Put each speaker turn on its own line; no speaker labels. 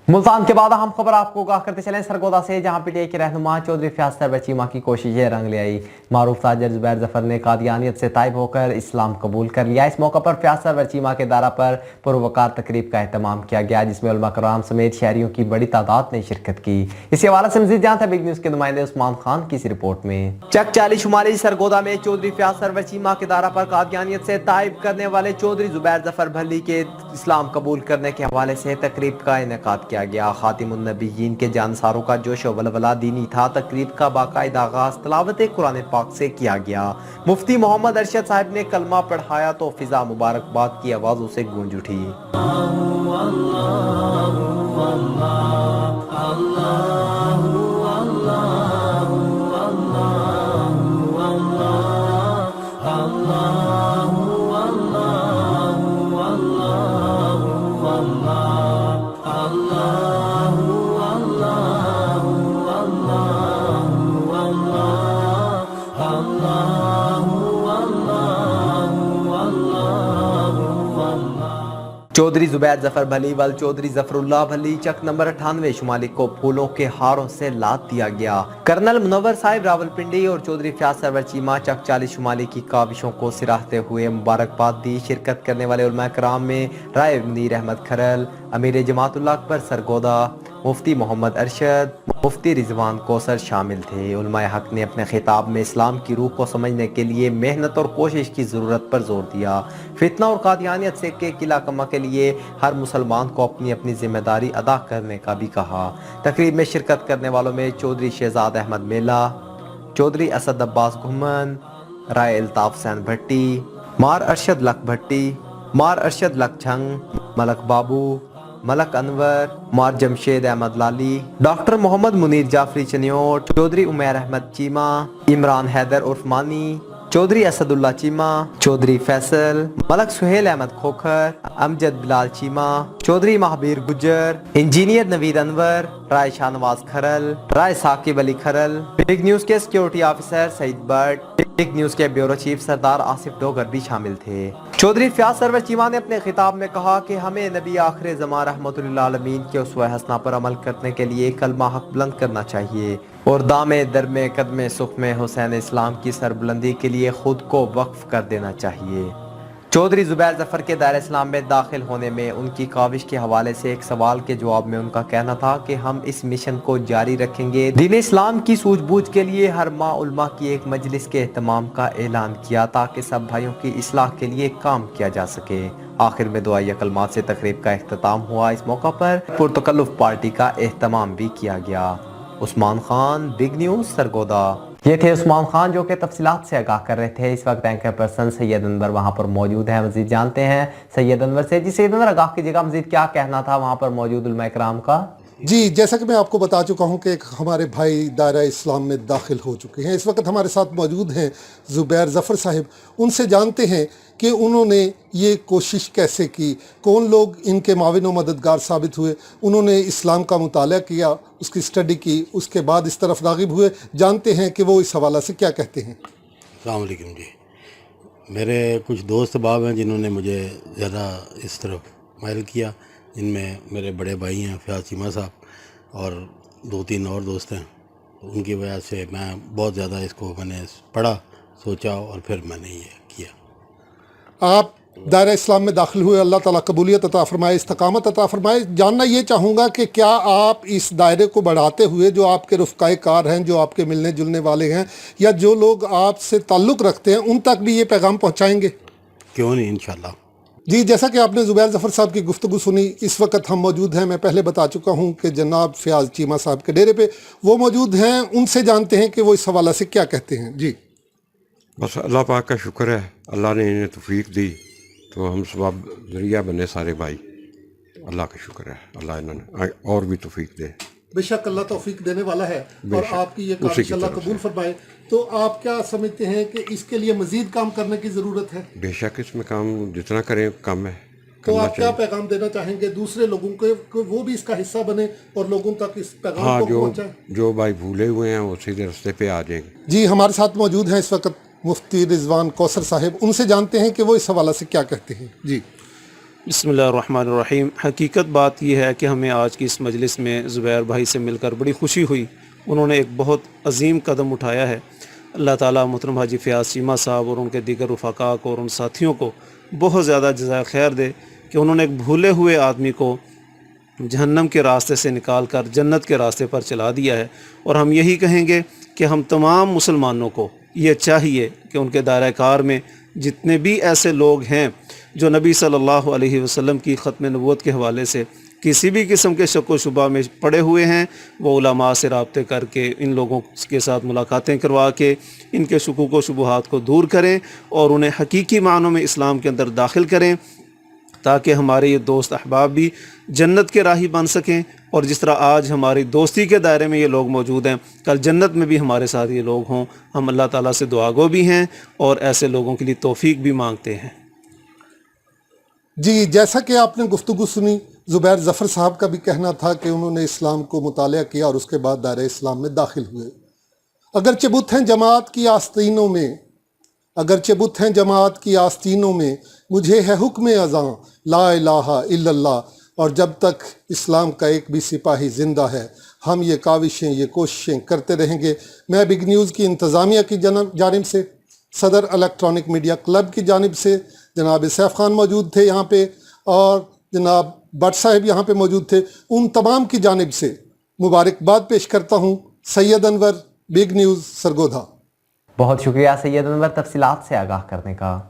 मुल्तान के बाद अहम खबर आपको आगाह करते चलें सरगोदा से, जहां पीटीआई के रहनुमा चौधरी फयाज सरवर चीमा की कोशिशें रंग ले आई। मारूफ ताजर जुबैर जफर ने कादियानियत से ताइब होकर इस्लाम कबूल कर लिया। इस मौका पर फयाज सरवर चीमा के दारा पर पुरवकार तकरीब का एहतमाम किया गया, जिसमें उलमा कराम समेत शहरियों की बड़ी तादाद ने शिरकत की। इसी हवाले से मजीद जानते हैं बिग न्यूज के नुमाइंदे उस्मान खान की इस रिपोर्ट में। चक 40 शुमाली सरगोदा में चौधरी फयाज सरवर चीमा के दारा पर कादियानियत से ताइब करने वाले चौधरी जुबैर जफर भल्ली के इस्लाम कबूल करने के हवाले से तकरीब का इनेकाद किया गया। खातिमुन्नबीयीन के जानसारों का जोश और वलवला दीनी था। तकरीब का बाकायदा आगाज तिलावत कुरान पाक से किया गया। मुफ्ती मोहम्मद अरशद साहब ने कलमा पढ़ाया तो फिजा मुबारकबाद की आवाजों से गूंज उठी। चौधरी जुबैर जफर भली वल चौधरी जफरुल्लाह भली चक नंबर 98 शुमाली को फूलों के हारों से लाद दिया गया। कर्नल मुनव्वर साहिब रावलपिंडी और चौधरी फयाज सरवर चीमा चक 40 शुमाली की काविशों को सिराहते हुए मुबारकबाद दी। शिरकत करने वाले उलमा कराम में राय मीर अहमद खरल, अमीर जमातुल्लाह अकबर सरगोदा, मुफ्ती मोहम्मद अरशद, मुफ्ती रिजवान कौसर शामिल थे। उलमाए हक ने अपने खिताब में इस्लाम की रूह को समझने के लिए मेहनत और कोशिश की ज़रूरत पर जोर दिया। फितना और कादियानियत से के किला कमा के लिए हर मुसलमान को अपनी अपनी जिम्मेदारी अदा करने का भी कहा। तकरीब में शिरकत करने वालों में चौधरी शहजाद अहमद मेला, चौधरी असद अब्बास घुमन, राय अल्ताफ सैन भट्टी, मार अरशद लक भट्टी, मार अरशद लक झंग, मलक बाबू, मलक अनवर, मार जमशेद अहमद लाली, डॉक्टर मोहम्मद मुनीर जाफरी चनियोट, चौधरी उमैर अहमद चीमा, इमरान हैदर उर्फ Mani, Chaudhry Asadullah Cheema, Chaudhry Faisal, Malik Suhail Ahmed Khokhar, Amjad Bilal Cheema, Chaudhry Mahabir Gujjar, engineer Naveed Anwar, Rai Shahnawaz Kharal, Rai Saqib Ali Kharal, Big News के security officer Saeed Butt, Big News के ब्यूरो चीफ सरदार आसिफ डोगर भी शामिल थे। चौधरी फयाज सरवर चीमा ने अपने खिताब में कहा कि हमें नबी आखिर ज़मा रहमतुल लिल आलमीन के उसवा हसना पर अमल करने के लिए कलमा हक बुलंद करना चाहिए और दामे दरमे कदमे सुख में हुसैन इस्लाम की सरबुलंदी के लिए खुद को वक्फ कर देना चाहिए। चौधरी जुबैर जफर के दायरे इस्लाम में दाखिल होने में उनकी काविश के हवाले से एक सवाल के जवाब में उनका कहना था कि हम इस मिशन को जारी रखेंगे। दीन इस्लाम की सूझबूझ के लिए हर माह उलमा की एक मजलिस के एहतमाम का ऐलान किया ताकि सब भाइयों की इस्लाह के लिए काम किया जा सके। आखिर में दुआई कलमात से तकरीब का इख्तिताम हुआ। इस मौका पर पुरतकल्लुफ पार्टी का एहतमाम भी किया गया। Usman Khan, big news, Sargodha. ये थे उस्मान खान जो कि तफसीलात से आगाह कर रहे थे। इस वक्त एंकर पर्सन सैयद अनवर वहाँ पर मौजूद है। मजीद जानते हैं सैयद अनवर से। जी सैयद अनवर, आगाह कीजिएगा मजीद क्या कहना था वहाँ पर मौजूद उलमा इकराम का।
जी, जैसा कि मैं आपको बता चुका हूं कि हमारे भाई दायरा इस्लाम में दाखिल हो चुके हैं। इस वक्त हमारे साथ मौजूद हैं जुबैर जफ़र साहिब। उनसे जानते हैं कि उन्होंने ये कोशिश कैसे की, कौन लोग इनके माविन व मददगार साबित हुए, उन्होंने इस्लाम का मुताला किया, उसकी स्टडी की, उसके बाद इस तरफ राग़िब हुए। जानते हैं कि वो इस हवाला से क्या कहते हैं।
अस्सलाम वालेकुम जी। मेरे कुछ दोस्त बाब हैं जिन्होंने मुझे ज़्यादा इस तरफ माइल किया, जिनमें मेरे बड़े भाई हैं फयाज चीमा साहब और 2-3 और दोस्त हैं। उनकी वजह से मैं बहुत ज़्यादा इसको मैंने पढ़ा, सोचा और फिर मैंने ये किया।
आप दायरा इस्लाम में दाखिल हुए, अल्लाह ताला कबूलियत अता फरमाए, इस्तकामत अता फरमाए। जानना ये चाहूँगा कि क्या आप इस दायरे को बढ़ाते हुए जो आपके रफ़्क़ाए कार हैं, जो आपके मिलने जुलने वाले हैं या जो लोग आपसे ताल्लुक़ रखते हैं, उन तक भी ये पैगाम पहुँचाएँगे?
क्यों नहीं, इंशाल्लाह।
जी, जैसा कि आपने जुबैर जफ़र साहब की गुफ्तगू सुनी, इस वक्त हम मौजूद हैं, मैं पहले बता चुका हूं कि जनाब फयाज चीमा साहब के डेरे पे वो मौजूद हैं। उनसे जानते हैं कि वो इस हवाला से क्या कहते हैं। जी,
बस अल्लाह पाक का शुक्र है, अल्लाह ने इन्हें तौफीक दी तो हम सबब ज़रिया बने सारे भाई। अल्लाह का शुक्र है, अल्लाह इन्होंने और भी तौफीक दे।
बेशक अल्लाह तौफीक देने वाला है और आपकी ये काविश अल्लाह कबूल फरमाए। तो आप क्या समझते हैं कि इसके लिए मज़ीद काम करने की ज़रूरत है?
बेशक इसमें काम जितना करें कम है।
तो आप क्या पैगाम देना चाहेंगे दूसरे लोगों को, वो भी इसका हिस्सा बने और लोगों तक इस पैगाम को पहुंचाएं?
जो भाई भूले हुए हैं वो सीधे रास्ते पे आ जाएंगे।
जी, हमारे साथ मौजूद हैं इस वक्त मुफ्ती रिजवान कौसर साहिब। उनसे जानते हैं कि वो इस हवाला से क्या कहते हैं। जी,
بسم اللہ الرحمن الرحیم۔ حقیقت بات یہ ہے کہ ہمیں آج کی اس مجلس میں زبیر بھائی سے مل کر بڑی خوشی ہوئی۔ انہوں نے ایک بہت عظیم قدم اٹھایا ہے۔ اللہ تعالیٰ محترم حاجی فیاض چیمہ صاحب اور ان کے دیگر رفقاء کو اور ان ساتھیوں کو بہت زیادہ جزائے خیر دے کہ انہوں نے ایک بھولے ہوئے آدمی کو جہنم کے راستے سے نکال کر جنت کے راستے پر چلا دیا ہے۔ اور ہم یہی کہیں گے کہ ہم تمام مسلمانوں کو یہ چاہیے کہ ان کے دائرہ کار میں جتنے بھی ایسے لوگ ہیں جو نبی صلی اللہ علیہ وسلم کی ختم نبوت کے حوالے سے کسی بھی قسم کے شک و شبہ میں پڑے ہوئے ہیں، وہ علماء سے رابطے کر کے ان لوگوں کے ساتھ ملاقاتیں کروا کے ان کے شکوک و شبہات کو دور کریں اور انہیں حقیقی معنوں میں اسلام کے اندر داخل کریں، تاکہ ہمارے یہ دوست احباب بھی جنت کے راہی بن سکیں۔ اور جس طرح آج ہماری دوستی کے دائرے میں یہ لوگ موجود ہیں، کل جنت میں بھی ہمارے ساتھ یہ لوگ ہوں۔ ہم اللہ تعالیٰ سے دعا گو بھی ہیں اور ایسے لوگوں کے لیے توفیق بھی مانگتے ہیں۔
جی، جیسا کہ آپ نے گفتگو سنی، زبیر ظفر صاحب کا بھی کہنا تھا کہ انہوں نے اسلام کو مطالعہ کیا اور اس کے بعد دائرہ اسلام میں داخل ہوئے۔ اگرچہ بت ہیں جماعت کی آستینوں میں، مجھے ہے حکم اذاں لا الہ الا اللہ، اور جب تک اسلام کا ایک بھی سپاہی زندہ ہے ہم یہ کاوشیں، یہ کوششیں کرتے رہیں گے۔ میں بگ نیوز کی انتظامیہ کی جانب سے، صدر الیکٹرانک میڈیا کلب کی جانب سے جناب سیف خان موجود تھے یہاں پہ، اور جناب بٹ صاحب یہاں پہ موجود تھے، ان تمام کی جانب سے مبارکباد پیش کرتا ہوں۔ سید انور، بگ نیوز، سرگودھا۔
بہت شکریہ سید انور تفصیلات سے آگاہ کرنے کا۔